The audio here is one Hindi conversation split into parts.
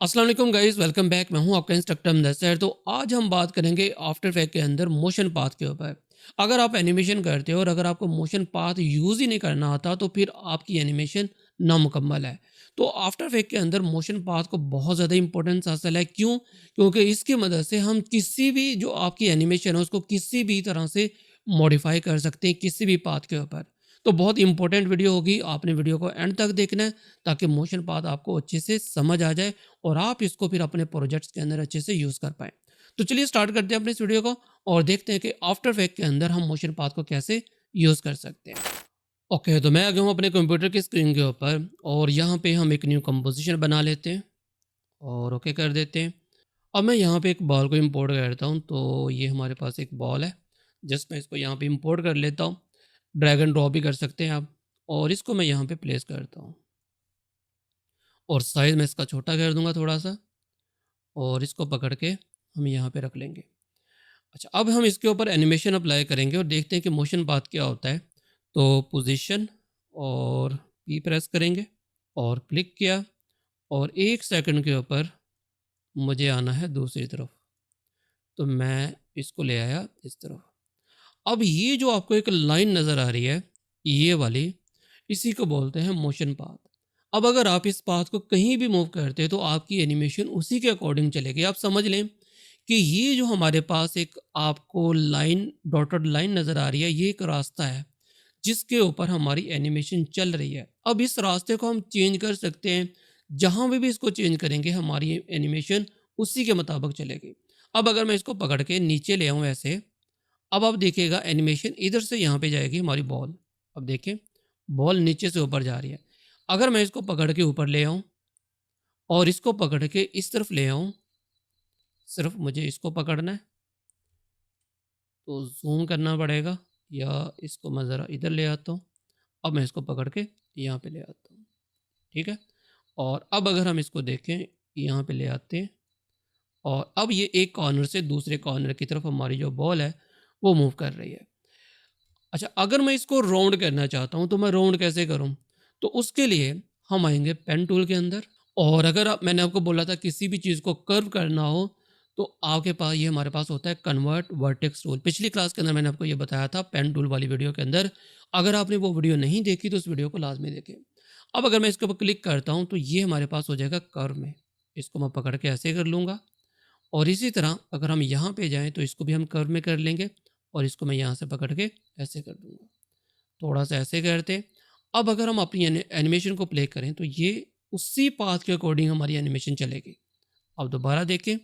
अस्सलाम वालेकुम गाइस, वेलकम बैक। मैं हूं आपका इंस्ट्रक्टर मुदस्सिर। तो आज हम बात करेंगे आफ्टर इफेक्ट के अंदर मोशन पाथ के ऊपर। अगर आप एनिमेशन करते हो और अगर आपको मोशन पाथ यूज़ ही नहीं करना आता तो फिर आपकी एनिमेशन नामुकम्मल है। तो आफ्टर इफेक्ट के अंदर मोशन पाथ को बहुत ज़्यादा इंपॉर्टेंस हासिल है। क्यों? क्योंकि इसकी मदद से हम किसी भी जो आपकी एनिमेशन है उसको किसी भी तरह से मॉडिफाई कर सकते हैं किसी भी पाथ के ऊपर। तो बहुत इंपॉर्टेंट वीडियो होगी, आपने वीडियो को एंड तक देखना है ताकि मोशन पाथ आपको अच्छे से समझ आ जाए और आप इसको फिर अपने प्रोजेक्ट्स के अंदर अच्छे से यूज़ कर पाएँ। तो चलिए स्टार्ट करते हैं अपने इस वीडियो को और देखते हैं कि आफ्टर इफेक्ट के अंदर हम मोशन पाथ को कैसे यूज़ कर सकते हैं। ओके, तो मैं आ गया हूँ अपने कंप्यूटर की स्क्रीन के ऊपर और यहाँ पे हम एक न्यू कंपोजिशन बना लेते हैं और ओके कर देते हैं। अब मैं यहाँ पे एक बॉल को इंपोर्ट करता हूँ, तो ये हमारे पास एक बॉल है। जस्ट मैं इसको यहाँ पे इंपोर्ट कर लेता हूँ। ड्रैग एंड ड्रॉप भी कर सकते हैं आप और इसको मैं यहाँ पे प्लेस करता हूँ और साइज़ मैं इसका छोटा कर दूँगा थोड़ा सा और इसको पकड़ के हम यहाँ पे रख लेंगे। अच्छा, अब हम इसके ऊपर एनिमेशन अप्लाई करेंगे और देखते हैं कि मोशन पाथ क्या होता है। तो पोजीशन और पी प्रेस करेंगे और क्लिक किया और 1 सेकंड के ऊपर मुझे आना है दूसरी तरफ। तो मैं इसको ले आया इस तरफ। अब ये जो आपको एक लाइन नज़र आ रही है, ये वाली, इसी को बोलते हैं मोशन पाथ। अब अगर आप इस पाथ को कहीं भी मूव करते हैं तो आपकी एनिमेशन उसी के अकॉर्डिंग चलेगी। आप समझ लें कि ये जो हमारे पास एक आपको लाइन, डॉटेड लाइन नज़र आ रही है, ये एक रास्ता है जिसके ऊपर हमारी एनिमेशन चल रही है। अब इस रास्ते को हम चेंज कर सकते हैं। जहाँ भी इसको चेंज करेंगे हमारी एनिमेशन उसी के मुताबिक चलेगी। अब अगर मैं इसको पकड़ के नीचे ले आऊँ ऐसे, अब आप देखिएगा एनिमेशन इधर से यहाँ पे जाएगी हमारी बॉल। अब देखें, बॉल नीचे से ऊपर जा रही है। अगर मैं इसको पकड़ के ऊपर ले आऊँ और इसको पकड़ के इस तरफ ले आऊँ, सिर्फ मुझे इसको पकड़ना है तो ज़ूम करना पड़ेगा या इसको मैं ज़रा इधर ले आता हूँ। अब मैं इसको पकड़ के यहाँ पे ले आता हूँ, ठीक है। और अब अगर हम इसको देखें, यहाँ पे ले आते हैं और अब ये एक कॉर्नर से दूसरे कॉर्नर की तरफ हमारी जो बॉल है वो मूव कर रही है। अच्छा, अगर मैं इसको राउंड करना चाहता हूँ तो मैं राउंड कैसे करूँ? तो उसके लिए हम आएंगे पेन टूल के अंदर और अगर मैंने आपको बोला था किसी भी चीज़ को कर्व करना हो तो आपके पास ये हमारे पास होता है कन्वर्ट वर्टेक्स टूल। पिछली क्लास के अंदर मैंने आपको ये बताया था पेन टूल वाली वीडियो के अंदर। अगर आपने वो वीडियो नहीं देखी तो उस वीडियो को लाजमी देखें। अब अगर मैं इसके ऊपर क्लिक करता हूँ तो ये हमारे पास हो जाएगा कर्व में। इसको मैं पकड़ के ऐसे कर लूँगा और इसी तरह अगर हम यहाँ पे जाएँ तो इसको भी हम कर्व में कर लेंगे और इसको मैं यहाँ से पकड़ के ऐसे कर दूँगा। थोड़ा सा ऐसे करते। अब अगर हम अपनी एनिमेशन को प्ले करें तो ये उसी पाथ के अकॉर्डिंग हमारी एनिमेशन चलेगी। अब दोबारा देखें,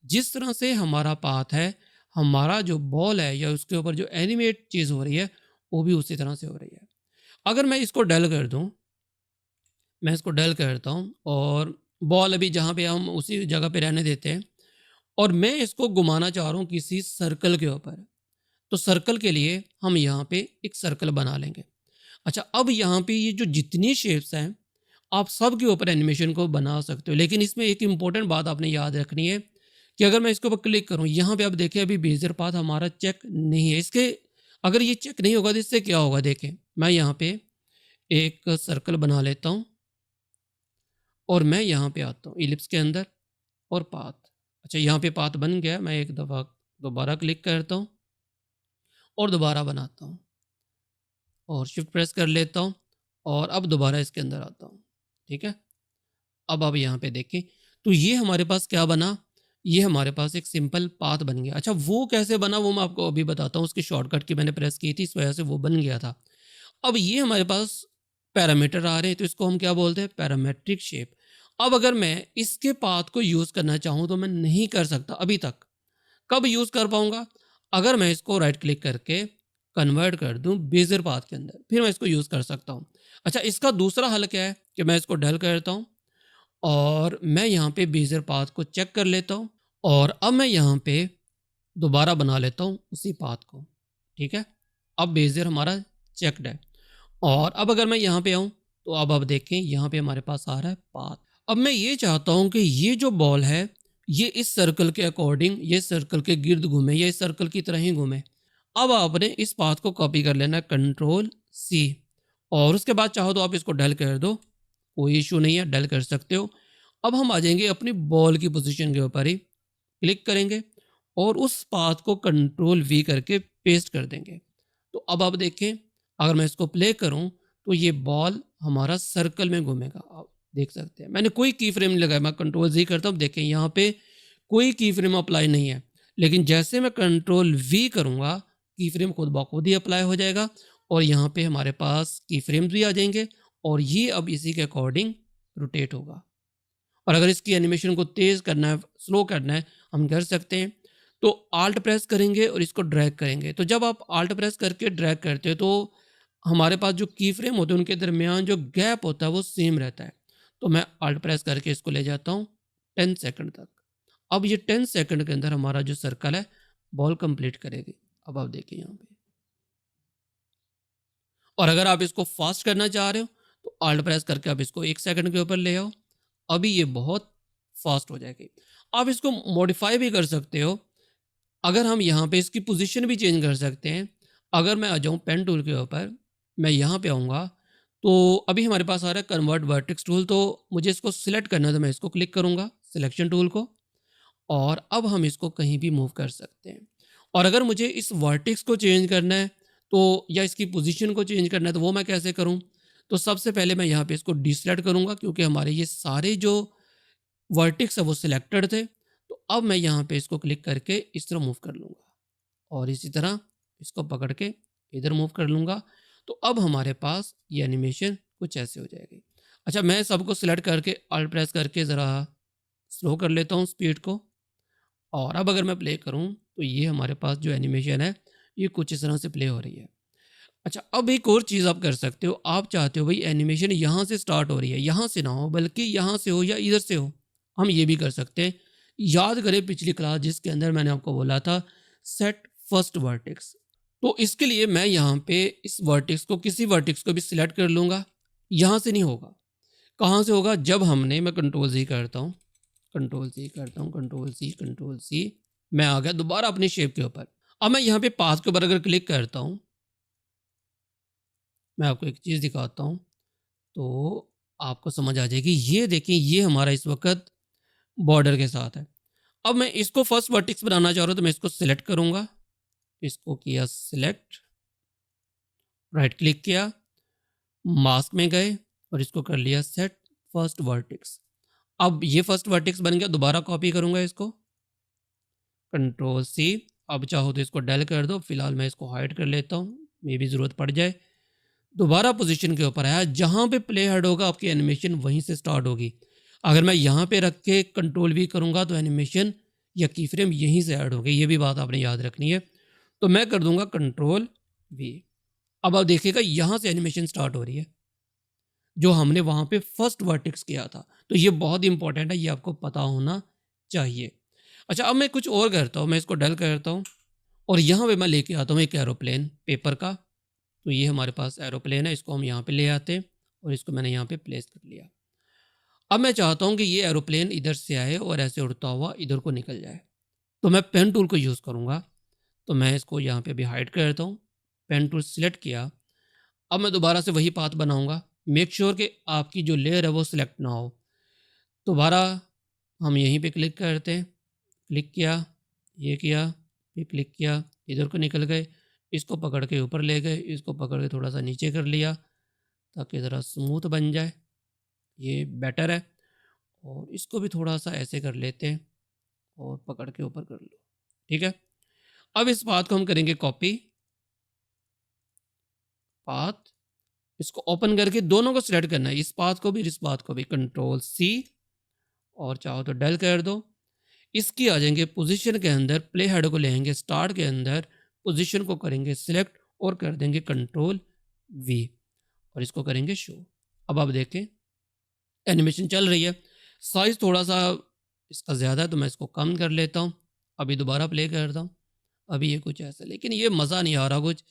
जिस तरह से हमारा पाथ है, हमारा जो बॉल है या उसके ऊपर जो एनिमेट चीज़ हो रही है वो भी उसी तरह से हो रही है। अगर मैं इसको डल कर दूँ, मैं इसको डल करता हूँ और बॉल अभी जहाँ पे हम उसी जगह पे रहने देते हैं और मैं इसको घुमाना चाह रहा हूँ किसी सर्कल के ऊपर। तो सर्कल के लिए हम यहाँ पे एक सर्कल बना लेंगे। अच्छा, अब यहाँ पे ये जो जितनी शेप्स हैं आप सब के ऊपर एनिमेशन को बना सकते हो, लेकिन इसमें एक इम्पॉर्टेंट बात आपने याद रखनी है कि अगर मैं इसके ऊपर क्लिक करूँ, यहाँ पे आप देखें अभी बेजर पाथ हमारा चेक नहीं है। इसके अगर ये चेक नहीं होगा तो इससे क्या होगा, देखें मैं यहाँ पे एक सर्कल बना लेता हूँ और मैं यहाँ पे आता हूँ इलिप्स के अंदर और पाथ। अच्छा, यहाँ पे पाथ बन गया। मैं एक दफ़ा दोबारा क्लिक करता हूँ और दोबारा बनाता हूँ और शिफ्ट प्रेस कर लेता हूँ और अब दोबारा इसके अंदर आता हूँ, ठीक है। अब आप यहाँ पे देखें तो ये हमारे पास क्या बना, ये हमारे पास एक सिंपल पाथ बन गया। अच्छा, वो कैसे बना वो मैं आपको अभी बताता हूँ। उसकी शॉर्टकट की मैंने प्रेस की थी, इस वजह से वो बन गया था। अब ये हमारे पास पैरामीटर आ रहे हैं तो इसको हम क्या बोलते हैं, पैरामेट्रिक शेप। अब अगर मैं इसके पाथ को यूज़ करना चाहूँ तो मैं नहीं कर सकता अभी तक। कब यूज़ कर पाऊँगा? अगर मैं इसको राइट क्लिक करके कन्वर्ट कर दूँ बेज़ियर पाथ के अंदर, फिर मैं इसको यूज़ कर सकता हूँ। अच्छा, इसका दूसरा हल क्या है कि मैं इसको डल करता हूँ और मैं यहाँ पे बेज़ियर पाथ को चेक कर लेता हूँ और अब मैं यहाँ पे दोबारा बना लेता हूँ उसी पाथ को, ठीक है। अब बेज़ियर हमारा चेक्ड है और अब अगर मैं यहाँ पे आऊँ तो अब आप देखें यहाँ पे हमारे पास आ रहा है पाथ। अब मैं ये चाहता हूँ कि ये जो बॉल है ये इस सर्कल के अकॉर्डिंग, ये सर्कल के गिर्द घूमे या इस सर्कल की तरह ही घूमे। अब आपने इस पाथ को कॉपी कर लेना है, कंट्रोल सी, और उसके बाद चाहो तो आप इसको डल कर दो, कोई इशू नहीं है, डल कर सकते हो। अब हम आ जाएंगे अपनी बॉल की पोजीशन के ऊपर ही, क्लिक करेंगे और उस पाथ को कंट्रोल वी करके पेस्ट कर देंगे। तो अब आप देखें, अगर मैं इसको प्ले करूं तो ये बॉल हमारा सर्कल में घूमेगा। आप देख सकते हैं मैंने कोई की फ्रेम नहीं लगाया, मैं कंट्रोल जी करता हूँ, देखें यहाँ पे कोई की फ्रेम अप्लाई नहीं है। लेकिन जैसे मैं कंट्रोल वी करूँगा की फ्रेम खुद ब खुद ही अप्लाई हो जाएगा और यहाँ पे हमारे पास की फ्रेम्स भी आ जाएंगे और ये अब इसी के अकॉर्डिंग रोटेट होगा। और अगर इसकी एनिमेशन को तेज़ करना है, स्लो करना है, हम कर सकते हैं। तो आल्ट प्रेस करेंगे और इसको ड्रैग करेंगे। तो जब आप आल्ट प्रेस करके ड्रैग करते हो तो हमारे पास जो की फ्रेम होते हैं उनके दरमियान जो गैप होता है वो सेम रहता है। तो मैं आल्ट प्रेस करके इसको ले जाता हूँ 10 सेकंड तक। अब ये 10 सेकंड के अंदर हमारा जो सर्कल है बॉल कंप्लीट करेगी। अब आप देखिए यहाँ पे। और अगर आप इसको फास्ट करना चाह रहे हो तो आल्ट प्रेस करके आप इसको 1 सेकंड के ऊपर ले आओ, अभी ये बहुत फास्ट हो जाएगी। आप इसको मॉडिफाई भी कर सकते हो। अगर हम यहाँ पे इसकी पोजीशन भी चेंज कर सकते हैं। अगर मैं आ जाऊँ पेन टूल के ऊपर, मैं यहाँ पे आऊँगा तो अभी हमारे पास आ रहा है कन्वर्ट वर्टेक्स टूल। तो मुझे इसको सिलेक्ट करना है तो मैं इसको क्लिक करूँगा सिलेक्शन टूल को और अब हम इसको कहीं भी मूव कर सकते हैं। और अगर मुझे इस वर्टेक्स को चेंज करना है तो या इसकी पोजीशन को चेंज करना है तो वो मैं कैसे करूँ? तो सबसे पहले मैं यहाँ पे इसको डिसलेक्ट करूँगा क्योंकि हमारे ये सारे जो वर्टेक्स है वो सिलेक्टेड थे। तो अब मैं यहाँ पे इसको क्लिक करके इस तरह मूव कर लूँगा और इसी तरह इसको पकड़ के इधर मूव कर लूँगा। तो अब हमारे पास ये एनिमेशन कुछ ऐसे हो जाएगी। अच्छा, मैं सबको सिलेक्ट करके अल्ट प्रेस करके ज़रा स्लो कर लेता हूँ स्पीड को और अब अगर मैं प्ले करूँ तो ये हमारे पास जो एनिमेशन है ये कुछ इस तरह से प्ले हो रही है। अच्छा, अब एक और चीज़ आप कर सकते हो। आप चाहते हो भाई एनिमेशन यहाँ से स्टार्ट हो रही है, यहाँ से ना हो बल्कि यहाँ से हो या इधर से हो, हम ये भी कर सकते हैं। याद करें पिछली क्लास जिसके अंदर मैंने आपको बोला था सेट फर्स्ट वर्टेक्स। तो इसके लिए मैं यहाँ पे इस वर्टेक्स को किसी वर्टेक्स को भी सिलेक्ट कर लूँगा। यहाँ से नहीं होगा, कहाँ से होगा? जब हमने, मैं कंट्रोल जी करता हूँ, कंट्रोल सी करता हूँ, कंट्रोल सी, मैं आ गया दोबारा अपनी शेप के ऊपर। अब मैं यहाँ पे पाथ के ऊपर अगर क्लिक करता हूँ, मैं आपको एक चीज़ दिखाता हूँ तो आपको समझ आ जाएगी। ये देखिए, ये हमारा इस वक्त बॉर्डर के साथ है। अब मैं इसको फर्स्ट वर्टेक्स बनाना चाह रहा हूँ तो मैं इसको सिलेक्ट करूँगा, इसको किया सिलेक्ट, राइट क्लिक किया, मास्क में गए और इसको कर लिया सेट फर्स्ट वर्टेक्स। अब ये फर्स्ट वर्टेक्स बन गया, दोबारा कॉपी करूँगा इसको, कंट्रोल सी। अब चाहो तो इसको डेल कर दो, फिलहाल मैं इसको हाइड कर लेता हूँ, मे भी ज़रूरत पड़ जाए। दोबारा पोजीशन के ऊपर आया, जहाँ पे प्ले हेड होगा आपकी एनिमेशन वहीं से स्टार्ट होगी। अगर मैं यहाँ पे रख के कंट्रोल वी करूँगा तो एनिमेशन या की फ्रेम यहीं से ऐड होगी, ये भी बात आपने याद रखनी है। तो मैं कर दूंगा कंट्रोल वी। अब आप देखिएगा यहाँ से एनिमेशन स्टार्ट हो रही है जो हमने वहाँ पे फर्स्ट वर्टेक्स किया था। तो ये बहुत इंपॉर्टेंट है, ये आपको पता होना चाहिए। अच्छा, अब मैं कुछ और करता हूँ, मैं इसको डल करता हूँ और यहाँ पे मैं लेके आता हूँ एक एरोप्लेन पेपर का। तो ये हमारे पास एरोप्लेन है, इसको हम यहाँ पे ले आते हैं और इसको मैंने यहाँ पे प्लेस कर लिया। अब मैं चाहता हूँ कि ये एरोप्लेन इधर से आए और ऐसे उड़ता हुआ इधर को निकल जाए। तो मैं पेन टूल को यूज़ करूँगा। तो मैं इसको यहाँ पे भी हाइड कर देता हूँ, पेन टूल सिलेक्ट किया। अब मैं दोबारा से वही पाथ बनाऊँगा। मेक श्योर कि आपकी जो लेयर है वो सिलेक्ट ना हो। दोबारा हम यहीं पे क्लिक करते हैं, क्लिक किया, ये किया, फिर क्लिक किया, इधर को निकल गए, इसको पकड़ के ऊपर ले गए, इसको पकड़ के थोड़ा सा नीचे कर लिया ताकि ज़रा स्मूथ बन जाए, ये बेटर है। और इसको भी थोड़ा सा ऐसे कर लेते हैं और पकड़ के ऊपर कर लो, ठीक है। अब इस पाथ को हम करेंगे कॉपी, पाथ, इसको ओपन करके दोनों को सिलेक्ट करना है, इस पाथ को भी इस पाथ को भी, कंट्रोल सी और चाहो तो डेल कर दो। इसकी आ जाएंगे पोजीशन के अंदर, प्ले हेड को लेंगे स्टार्ट के अंदर, पोजीशन को करेंगे सिलेक्ट और कर देंगे कंट्रोल वी और इसको करेंगे शो। अब आप देखें एनिमेशन चल रही है। साइज थोड़ा सा इसका ज़्यादा है तो मैं इसको कम कर लेता हूँ। अभी दोबारा प्ले करता हूँ, अभी ये कुछ ऐसा, लेकिन ये मज़ा नहीं आ रहा कुछ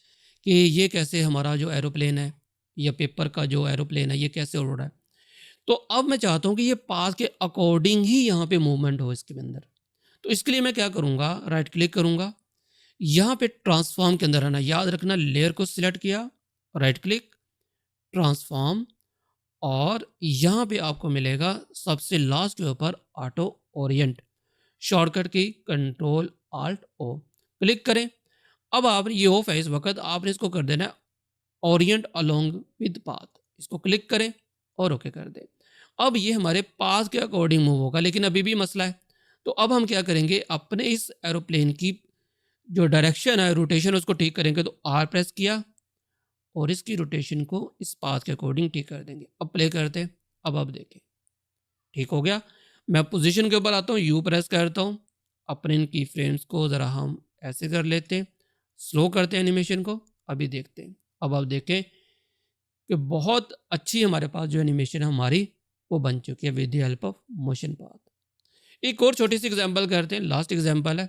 कि ये कैसे हमारा जो एरोप्लेन है या पेपर का जो एरोप्लेन है ये कैसे उड़ रहा है। तो अब मैं चाहता हूँ कि ये पाथ के अकॉर्डिंग ही यहाँ पे मूवमेंट हो इसके अंदर। तो इसके लिए मैं क्या करूँगा, राइट क्लिक करूँगा, यहाँ पे ट्रांसफॉर्म के अंदर आना, याद रखना लेयर को सिलेक्ट किया, राइट क्लिक, ट्रांसफॉर्म और यहाँ पे आपको मिलेगा सबसे लास्ट के ऊपर ऑटो ओरिएंट, शॉर्टकट की कंट्रोल आल्ट ओ, क्लिक करें। अब आप ये ऑफ है इस वक्त, आपने इसको कर देना है ओरिएंट अलोंग विद पाथ, इसको क्लिक करें और ओके कर दें। अब ये हमारे पाथ के अकॉर्डिंग मूव होगा, लेकिन अभी भी मसला है। तो अब हम क्या करेंगे, अपने इस एरोप्लेन की जो डायरेक्शन है, रोटेशन, उसको ठीक करेंगे। तो आर प्रेस किया और इसकी रोटेशन को इस पाथ के अकॉर्डिंग ठीक कर देंगे। अब प्ले करते हैं। अब देखें ठीक हो गया। मैं पोजीशन के ऊपर आता हूँ, यू प्रेस करता हूँ। अपने इन की फ्रेम्स को ज़रा हम ऐसे कर लेते हैं, स्लो करते हैं एनिमेशन को। अभी देखते हैं। अब आप देखें कि बहुत अच्छी हमारे पास जो एनिमेशन है हमारी वो बन चुकी है with the help of motion path. एक और छोटी सी एग्जांपल करते हैं, लास्ट एग्जांपल है।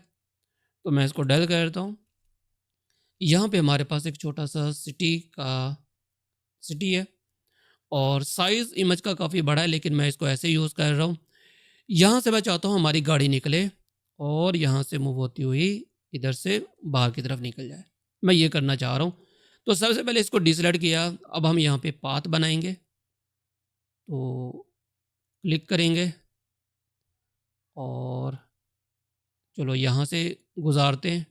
तो मैं इसको डल करता हूँ। यहाँ पे हमारे पास एक छोटा सा सिटी है और साइज़ इमेज का काफ़ी बड़ा है, लेकिन मैं इसको ऐसे यूज़ कर रहा हूँ। यहाँ से मैं चाहता हूँ हमारी गाड़ी निकले और यहाँ से मूव होती हुई इधर से बाहर की तरफ निकल जाए। मैं ये करना चाह रहा हूँ। तो सबसे पहले इसको डिसलेक्ट किया। अब हम यहाँ पे पाथ बनाएंगे, तो क्लिक करेंगे और चलो यहाँ से गुजारते हैं।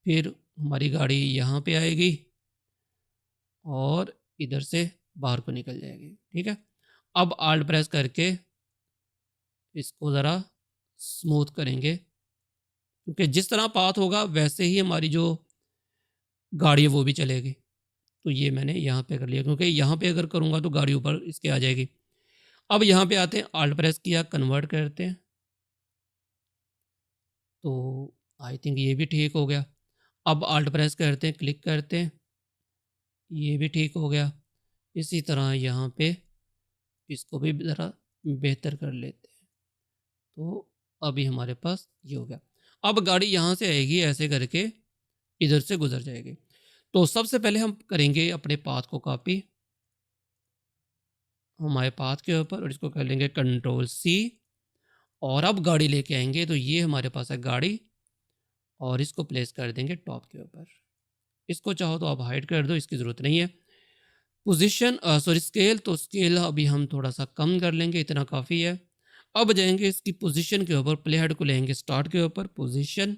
फिर हमारी गाड़ी यहाँ पे आएगी और इधर से बाहर को निकल जाएगी। ठीक है। अब आल्ट प्रेस करके इसको ज़रा स्मूथ करेंगे, क्योंकि जिस तरह पाथ होगा वैसे ही हमारी जो गाड़ी है वो भी चलेगी। तो ये मैंने यहाँ पे कर लिया, क्योंकि यहाँ पे अगर करूँगा तो गाड़ी ऊपर इसके आ जाएगी। अब यहाँ पे आते हैं, आल्ट प्रेस किया, कन्वर्ट करते हैं। तो आई थिंक ये भी ठीक हो गया। अब आल्ट प्रेस करते हैं, क्लिक करते हैं, ये भी ठीक हो गया। इसी तरह यहाँ पे इसको भी ज़रा बेहतर कर लेते हैं। तो अभी हमारे पास ये हो गया। अब गाड़ी यहाँ से आएगी, ऐसे करके इधर से गुजर जाएगी। तो सबसे पहले हम करेंगे अपने पाथ को कॉपी हमारे पाथ के ऊपर और इसको कर लेंगे कंट्रोल सी, और अब गाड़ी लेके आएंगे। तो ये हमारे पास है गाड़ी और इसको प्लेस कर देंगे टॉप के ऊपर। इसको चाहो तो आप हाइड कर दो, इसकी ज़रूरत नहीं है। पोजीशन स्केल, तो स्केल अभी हम थोड़ा सा कम कर लेंगे, इतना काफ़ी है। अब जाएंगे इसकी पोजीशन के ऊपर, प्ले हेड को लेंगे स्टार्ट के ऊपर, पोजीशन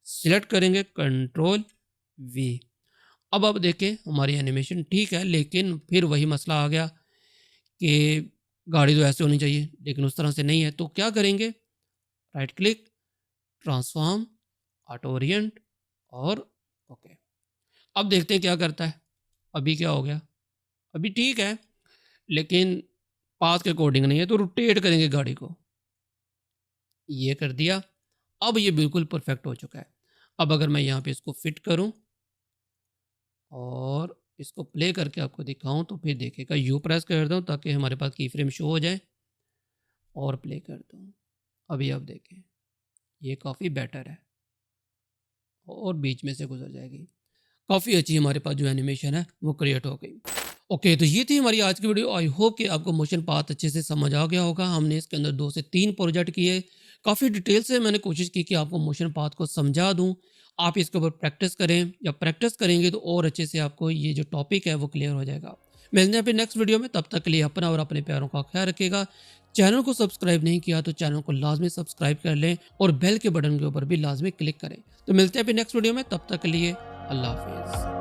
सिलेक्ट करेंगे, कंट्रोल वी। अब देखें हमारी एनिमेशन ठीक है, लेकिन फिर वही मसला आ गया कि गाड़ी तो ऐसे होनी चाहिए, लेकिन उस तरह से नहीं है। तो क्या करेंगे, right click, transform, auto Orient और ओके। अब देखते हैं क्या करता है। अभी क्या हो गया, अभी ठीक है, लेकिन पाथ के अकॉर्डिंग नहीं है। तो रोटेट करेंगे गाड़ी को, ये कर दिया। अब ये बिल्कुल परफेक्ट हो चुका है। अब अगर मैं यहाँ पे इसको फिट करूँ और इसको प्ले करके आपको दिखाऊं, तो फिर देखेगा, यू प्रेस कर दूँ ताकि हमारे पास की फ्रेम शो हो जाए और प्ले कर दूँ। अभी आप देखें ये काफ़ी बेटर है और बीच में से गुजर जाएगी। काफ़ी अच्छी हमारे पास जो एनिमेशन है वो क्रिएट हो गई। ओके, तो ये थी हमारी आज की वीडियो। आई होप कि आपको मोशन पाथ अच्छे से समझ आ गया होगा। हमने इसके अंदर 2 से 3 प्रोजेक्ट किए, काफ़ी डिटेल से मैंने कोशिश की कि आपको मोशन पाथ को समझा दूं। आप इसके ऊपर प्रैक्टिस करें, या प्रैक्टिस करेंगे तो और अच्छे से आपको ये जो टॉपिक है वो क्लियर हो जाएगा। मिलते हैं फिर नेक्स्ट वीडियो में, तब तक के लिए अपना और अपने प्यारों का ख्याल रखिएगा। चैनल को सब्सक्राइब नहीं किया तो चैनल को लाजमी सब्सक्राइब कर लें और बेल के बटन के ऊपर भी लाजमी क्लिक करें। तो मिलते हैं फिर नेक्स्ट वीडियो में, तब तक के लिए अल्लाह हाफिज़।